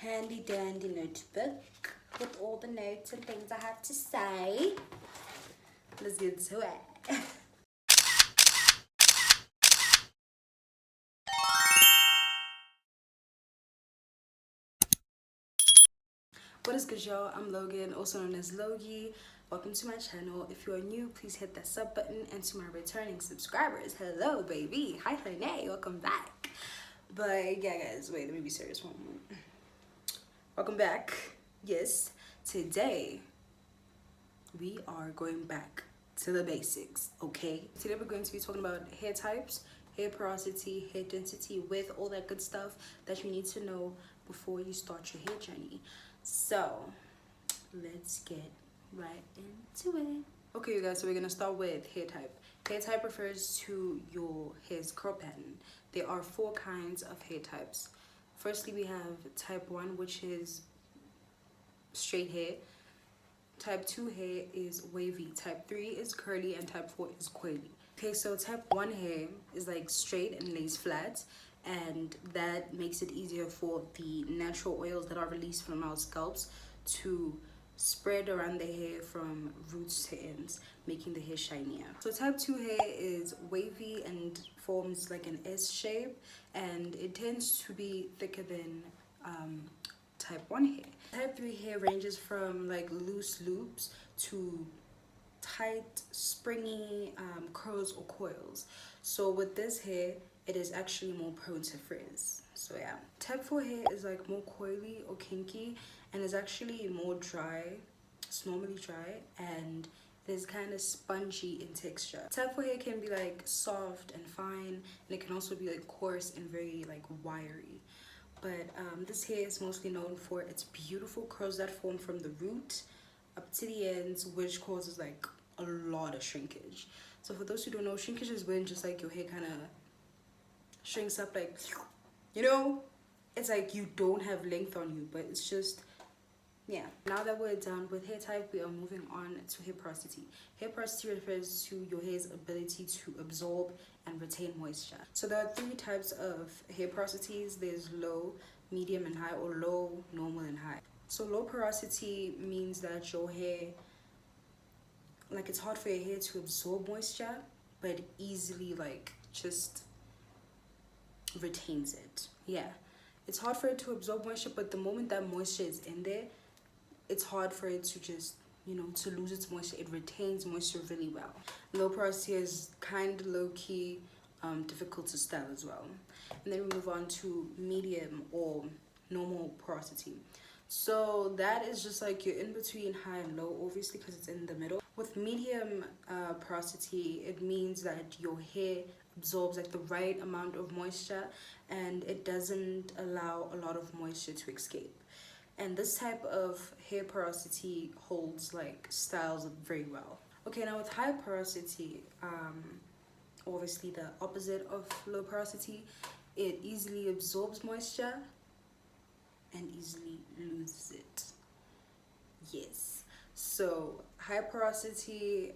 handy dandy notebook with all the notes and things I have to say. Let's get to it. What is good, y'all? I'm Logan, also known as Logie. Welcome to my channel. If you are new, please hit that sub button, and to my returning subscribers, hello baby, hi honey, welcome back. But yeah guys, wait, let me be serious one moment. Welcome back. Yes, today we are going back to the basics, okay? Today we're going to be talking about hair types, hair porosity, hair density, with all that good stuff that you need to know before you start your hair journey. So let's get right into it. Okay, you guys, so we're gonna start with hair type. Hair type refers to your hair's curl pattern. There are 4 kinds of hair types. Firstly, we have type 1, which is straight hair. Type 2 hair is wavy. Type 3 is curly, and type 4 is coily. Okay, so type 1 hair is like straight and lays flat, and that makes it easier for the natural oils that are released from our scalps to spread around the hair from roots to ends, making the hair shinier. So type 2 hair is wavy and forms like an S shape, and it tends to be thicker than type 1 hair. Type 3 hair ranges from like loose loops to tight, springy curls or coils. So with this hair, it is actually more prone to frizz. So yeah. Type 4 hair is like more coily or kinky and is actually more dry. It's normally dry and it is kind of spongy in texture. Type 4 hair can be like soft and fine, and it can also be like coarse and very like wiry. But this hair is mostly known for its beautiful curls that form from the root up to the ends, which causes like a lot of shrinkage. So for those who don't know, shrinkage is when just like your hair kind of shrinks up, like, you know, it's like you don't have length on you, but it's just, yeah. Now that we're done with hair type, we are moving on to hair porosity. Hair porosity refers to your hair's ability to absorb and retain moisture. So there are 3 types of hair porosities. There's low, medium, and high, or low, normal, and high. So low porosity means that your hair, like, it's hard for your hair to absorb moisture, but easily like just retains it. Yeah, it's hard for it to absorb moisture, but the moment that moisture is in there, it's hard for it to just, you know, to lose its moisture. It retains moisture really well. Low porosity is kind of low-key difficult to style as well. And then we move on to medium or normal porosity. So that is just like you're in between high and low, obviously, because it's in the middle. With medium porosity, it means that your hair absorbs like the right amount of moisture and it doesn't allow a lot of moisture to escape. And this type of hair porosity holds like styles very well. Okay, now with high porosity, obviously the opposite of low porosity, it easily absorbs moisture and easily loses it. Yes. So high porosity,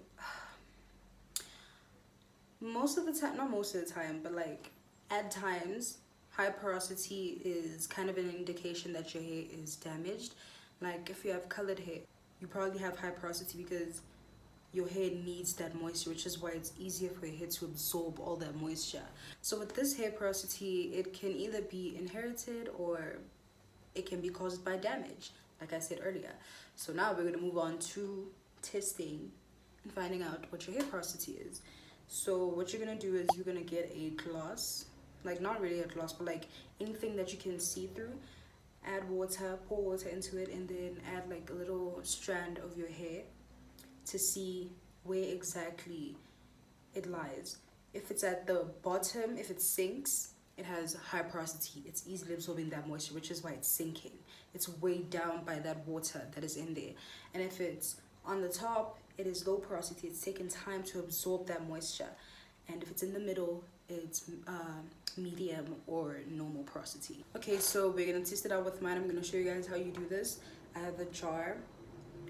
most of the time, not most of the time, but like at times, high porosity is kind of an indication that your hair is damaged. Like if you have colored hair, you probably have high porosity because your hair needs that moisture, which is why it's easier for your hair to absorb all that moisture. So with this hair porosity, it can either be inherited or it can be caused by damage, like I said earlier. So now we're gonna move on to testing and finding out what your hair porosity is. So what you're gonna do is you're gonna get a gloss, like not really a gloss, but like anything that you can see through. Add water, pour water into it, and then add like a little strand of your hair to see where exactly it lies. If it's at the bottom, if it sinks, it has high porosity. It's easily absorbing that moisture, which is why it's sinking. It's weighed down by that water that is in there. And if it's on the top, it is low porosity. It's taking time to absorb that moisture. And if it's in the middle, it's medium or normal porosity. Okay, so we're gonna test it out with mine. I'm gonna show you guys how you do this. I have a jar,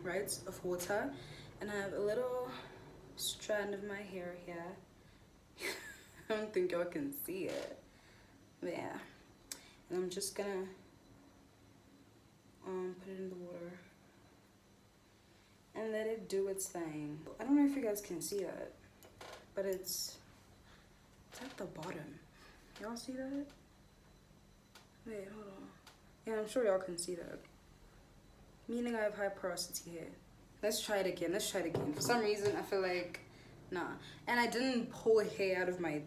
right, of water, and I have a little strand of my hair here. I don't think y'all can see it, but yeah. And I'm just gonna put it in the water and let it do its thing. I don't know if you guys can see that, but it's at the bottom. Y'all see that? Wait, hold on. Yeah, I'm sure y'all can see that. Meaning I have high porosity hair. Let's try it again. For some reason, I feel like, nah. And I didn't pull hair out of my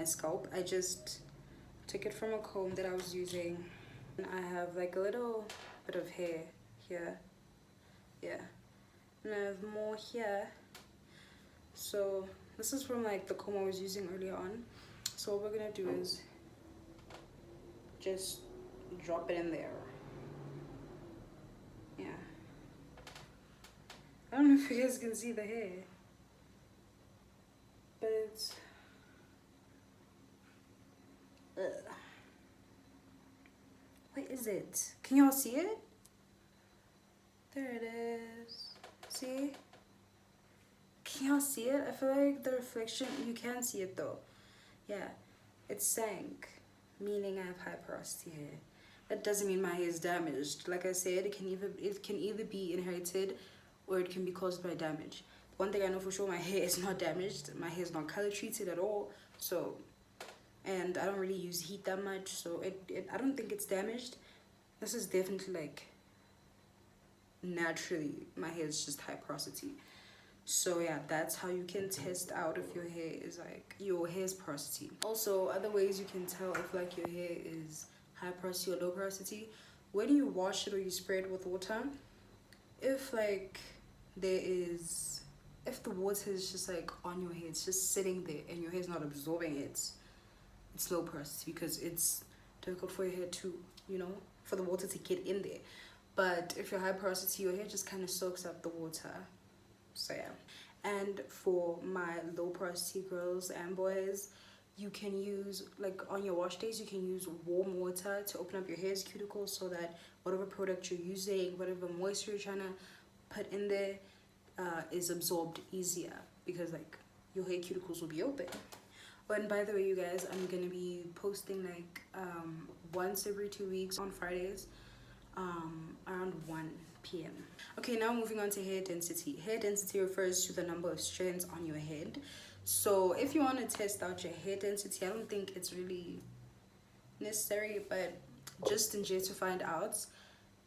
scalp. I just took it from a comb that I was using. And I have like a little bit of hair here. Yeah. And I have more here. So this is from like the comb I was using earlier on. So what we're gonna do is just drop it in there. Yeah. I don't know if you guys can see the hair, but it's where is it? Can y'all see it? There it is. See? Can y'all see it? I feel like the reflection, you can see it though. Yeah, it sank, meaning I have high porosity hair. That doesn't mean my hair is damaged. Like I said, it can either be inherited or it can be caused by damage. One thing I know for sure, my hair is not damaged. My hair is not color treated at all. So, and I don't really use heat that much, so I don't think it's damaged. This is definitely like naturally my hair is just high porosity. So yeah, that's how you can test out if your hair is porosity. Also, other ways you can tell if like your hair is high porosity or low porosity, when you wash it or you spray it with water, if like if the water is just like on your hair, it's just sitting there and your hair is not absorbing it, it's low porosity because it's difficult for your hair to, for the water to get in there. But if you're high porosity, your hair just kind of soaks up the water. So yeah. And for my low porosity girls and boys, you can use, like on your wash days, you can use warm water to open up your hair's cuticles so that whatever product you're using, whatever moisture you're trying to put in there is absorbed easier because like your hair cuticles will be open. Oh, and by the way, you guys, I'm going to be posting like once every 2 weeks on Fridays around 1 p.m. Okay, now moving on to hair density. Hair density refers to the number of strands on your head. So if you want to test out your hair density, I don't think it's really necessary, but just in case to find out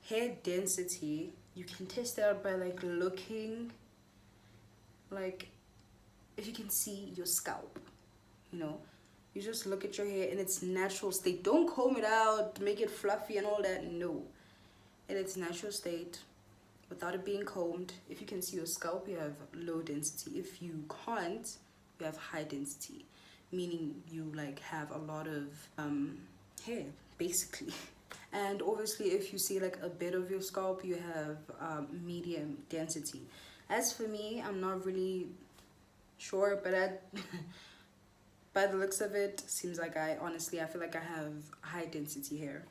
hair density, you can test it out by like looking, like if you can see your scalp, you just look at your hair in its natural state. Don't comb it out, make it fluffy and all that. No, in its natural state, without it being combed. If you can see your scalp, you have low density. If you can't, you have high density, meaning you like have a lot of hair basically. And obviously if you see like a bit of your scalp, you have medium density. As for me, I'm not really sure, but by the looks of it, seems like I feel like I have high density hair.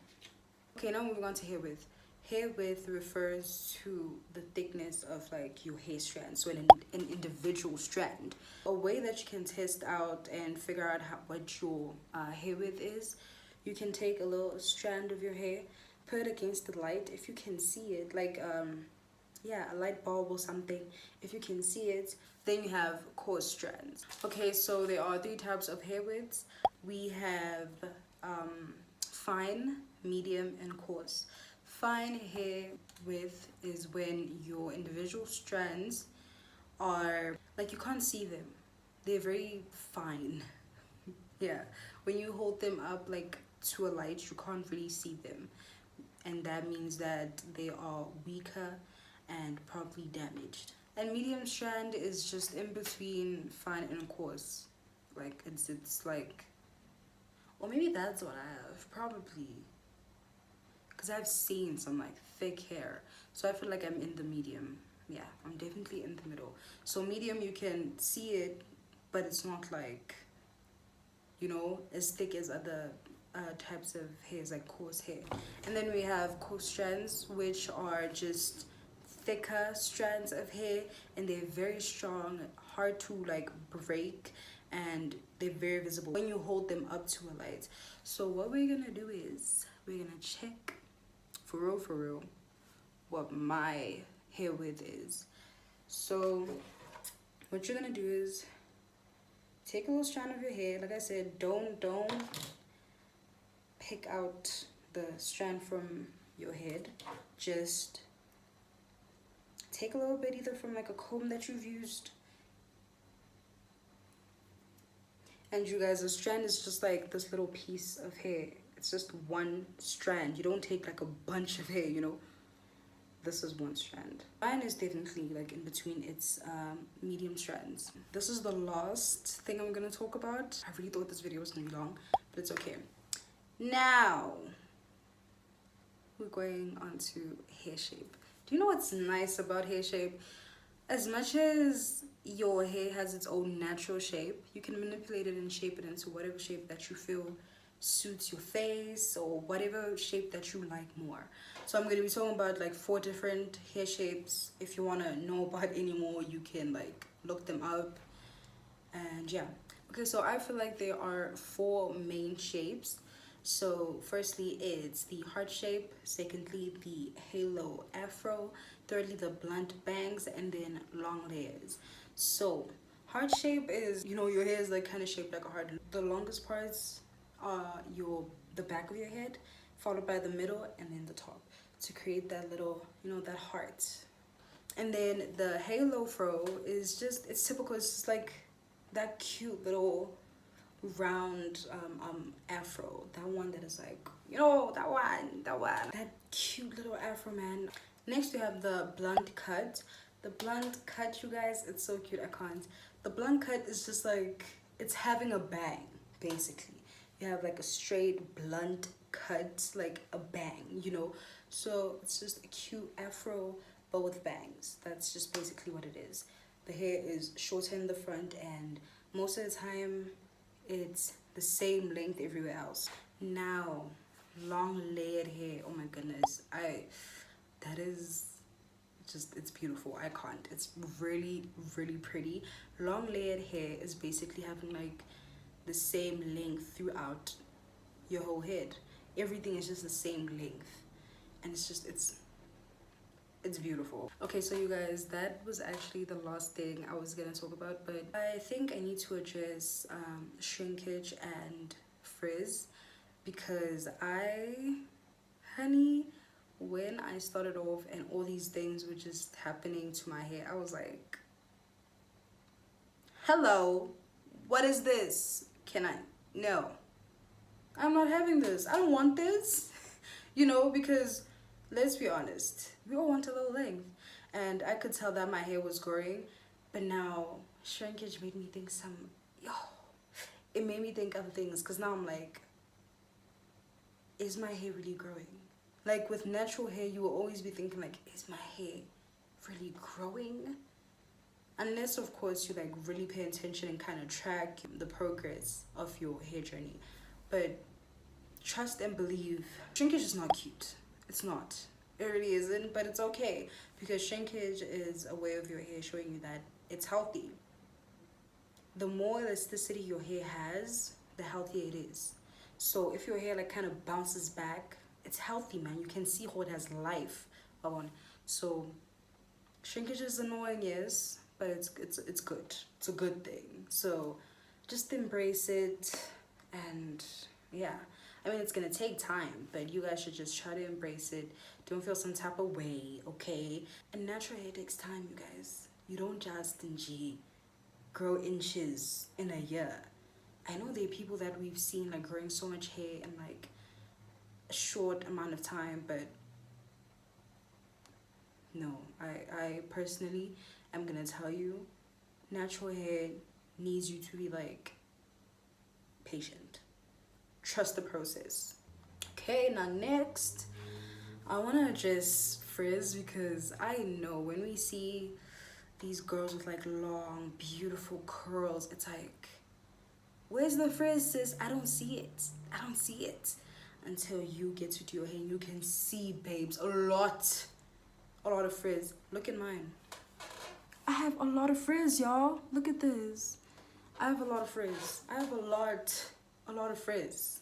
Okay, now moving on to hair width. Hair width refers to the thickness of like your hair strand, so an individual strand. A way that you can test out and figure out what your hair width is, you can take a little strand of your hair, put it against the light. If you can see it, like a light bulb or something, if you can see it, then you have coarse strands. Okay, so there are 3 types of hair widths. We have fine, medium, and coarse. Fine hair width is when your individual strands are like you can't see them. They're very fine. Yeah, when you hold them up like to a light, you can't really see them, and that means that they are weaker and probably damaged. And medium strand is just in between fine and coarse. Like it's like, or maybe that's what I have, probably, because I've seen some like thick hair, so I feel like I'm in the medium. Yeah, I'm definitely in the middle. So medium, you can see it, but it's not like, as thick as other types of hairs, like coarse hair. And then we have coarse strands, which are just thicker strands of hair, and they're very strong, hard to like break, and they're very visible when you hold them up to a light. So what we're gonna do is we're gonna check for real what my hair width is. So what you're gonna do is take a little strand of your hair. Like I said, don't pick out the strand from your head. Just take a little bit either from like a comb that you've used. And you guys, a strand is just like this little piece of hair. It's just one strand. You don't take like a bunch of hair, you know. This is one strand. Mine is definitely like in between its medium strands. This is the last thing I'm gonna talk about. I really thought this video was gonna be long, but it's okay. Now we're going on to hair shape. Do you know what's nice about hair shape? As much as your hair has its own natural shape, you can manipulate it and shape it into whatever shape that you feel suits your face, or whatever shape that you like more. So I'm going to be talking about like 4 different hair shapes. If you want to know about any more, you can like look them up. And yeah, okay, so I feel like there are 4 main shapes. So firstly, it's the heart shape, secondly the halo afro, thirdly the blunt bangs, and then long layers. So heart shape is, you know, your hair is like kind of shaped like a heart. The longest parts are the back of your head, followed by the middle, and then the top, to create that little, you know, that heart. And then the halo fro is just, it's typical. It's just like that cute little round afro, that one that is like, you know, that cute little afro, man. Next we have the blunt cut. The blunt cut, you guys, it's so cute. I can't. The blunt cut is just like, it's having a bang, basically. You have like a straight blunt cut, like a bang, you know. So it's just a cute afro but with bangs. That's just basically what it is. The hair is shorter in the front, and most of the time it's the same length everywhere else. Now, long layered hair, oh my goodness, that is just, it's beautiful. I can't. It's really pretty. Long layered hair is basically having like the same length throughout your whole head. Everything is just the same length, and it's just, it's beautiful. Okay, so you guys, that was actually the last thing I was gonna talk about, but I think I need to address shrinkage and frizz, because honey, when I started off and all these things were just happening to my hair, I was like, hello, what is this? No, I'm not having this. I don't want this. You know, because let's be honest, we all want a little length. And I could tell that my hair was growing, but now shrinkage made me think it made me think other things, because now I'm like, is my hair really growing? Like with natural hair, you will always be thinking like, is my hair really growing? Unless of course you like really pay attention and kind of track the progress of your hair journey. But trust and believe, shrinkage is not cute. It's not. It really isn't, but it's okay, because shrinkage is a way of your hair showing you that it's healthy. The more elasticity your hair has, the healthier it is. So if your hair like kind of bounces back, it's healthy, man. You can see how it has life on. So shrinkage is annoying, yes, but it's good. It's a good thing. So just embrace it, and yeah. I mean, it's gonna take time, but you guys should just try to embrace it. Don't feel some type of way, okay? And natural hair takes time, you guys. You don't just grow inches in a year. I know there are people that we've seen like growing so much hair in like a short amount of time, but no, I personally am gonna tell you, natural hair needs you to be like patient. Trust the process. Okay, now next I want to address frizz, because I know when we see these girls with like long beautiful curls, it's like, where's the frizz, sis? I don't see it until you get to do your hair and you can see, babes, a lot of frizz. Look at mine. I have a lot of frizz, y'all. Look at this. I have a lot of frizz. I have a lot of frizz.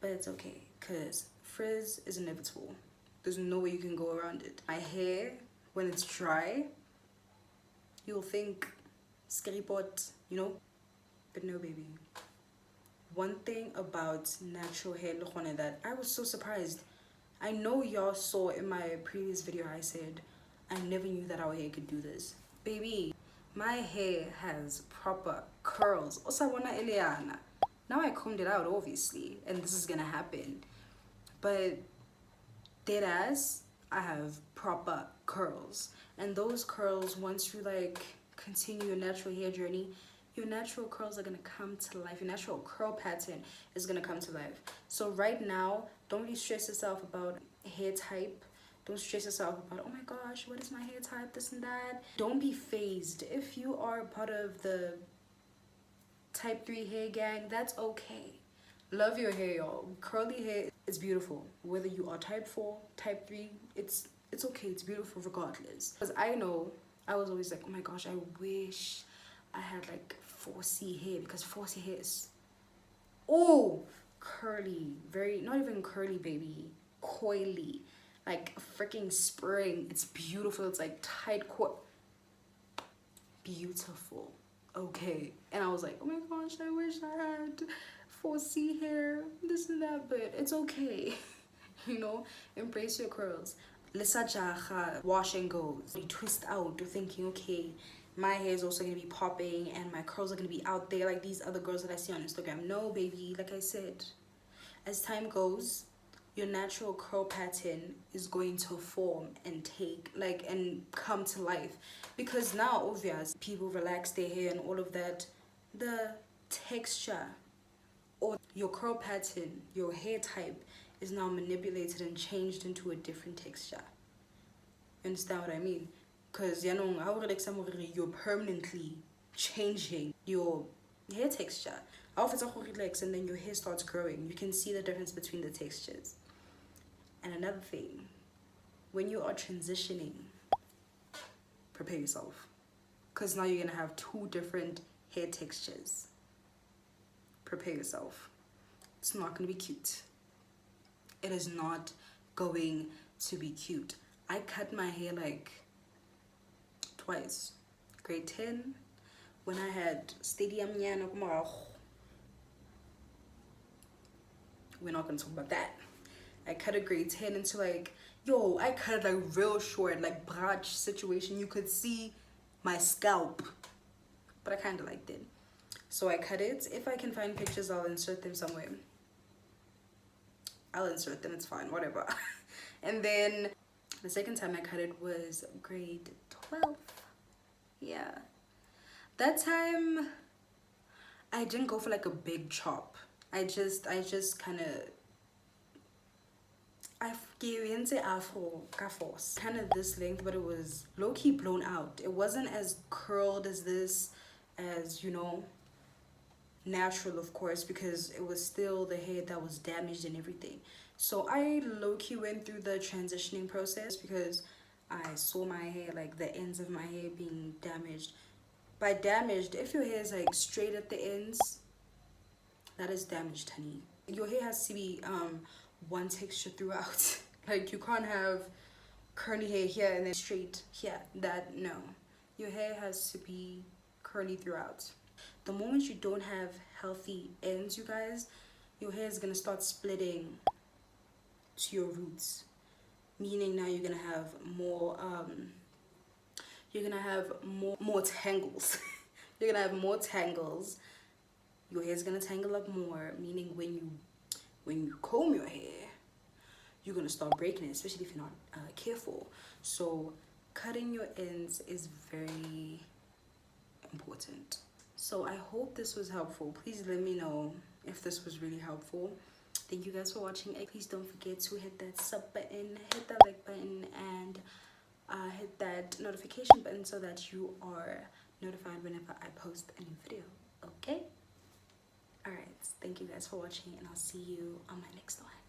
But it's okay, because frizz is inevitable. There's no way you can go around it. My hair, when it's dry, you'll think scary pot, you know? But no, baby. One thing about natural hair that I was so surprised. I know y'all saw in my previous video I said I never knew that our hair could do this. Baby, my hair has proper curls. Now I combed it out, obviously, and this is gonna happen. But dead ass, I have proper curls. And those curls, once you like continue your natural hair journey, your natural curls are gonna come to life. Your natural curl pattern is gonna come to life. So right now, don't really stress yourself about hair type. Don't stress yourself about, oh my gosh, what is my hair type, this and that. Don't be phased. If you are part of the type 3 hair gang, that's okay. Love your hair, y'all. Curly hair is beautiful. Whether you are type 4, type 3, it's okay. It's beautiful regardless. Because I know, I was always like, oh my gosh, I wish I had like 4C hair, because 4C hair is, oh, curly. Very, not even curly, baby. Coily. Like a freaking spring. It's beautiful. It's like tight coil. Beautiful. Okay. And I was like, oh my gosh, I wish I had 4C hair, this and that, but it's okay. You know, embrace your curls. Lisa jaha, wash and goes. You twist out, you're thinking, okay, my hair is also gonna be popping and my curls are gonna be out there like these other girls that I see on Instagram. No, baby, like I said, as time goes, your natural curl pattern is going to form and take like and come to life, because now obvious people relax their hair and all of that, the texture or your curl pattern, your hair type is now manipulated and changed into a different texture. You understand what I mean? Because you're permanently changing your hair texture. And then your hair starts growing. You can see the difference between the textures. And another thing, when you are transitioning, prepare yourself. Because now you're going to have 2 different hair textures. Prepare yourself. It's not going to be cute. It is not going to be cute. I cut my hair like twice. Grade 10, when I had stadium. We're not going to talk about that. I cut a grade 10 into like, yo, I cut it like real short, like brach situation. You could see my scalp, but I kind of liked it. So I cut it. If I can find pictures, I'll insert them somewhere. I'll insert them, it's fine, whatever. And then the second time I cut it was grade 12. Yeah. That time, I didn't go for like a big chop. I just kind of, I gave afro kind of this length, but it was low-key blown out. It wasn't as curled as this, as you know, natural, of course, because it was still the hair that was damaged and everything. So I low-key went through the transitioning process because I saw my hair, like the ends of my hair being damaged. By damaged, if your hair is like straight at the ends, that is damaged, honey. Your hair has to be one texture throughout. Like you can't have curly hair here and then straight here. That, no. Your hair has to be curly throughout. The moment you don't have healthy ends, you guys, your hair is gonna start splitting to your roots, meaning now you're gonna have more more tangles. You're gonna have more tangles. Your hair's gonna tangle up more, meaning when you comb your hair, you're gonna start breaking it, especially if you're not careful. So cutting your ends is very important. So I hope this was helpful. Please let me know if this was really helpful. Thank you guys for watching. Please don't forget to hit that sub button, hit that like button, and hit that notification button so that you are notified whenever I post a new video. Okay? Alright, thank you guys for watching, and I'll see you on my next one.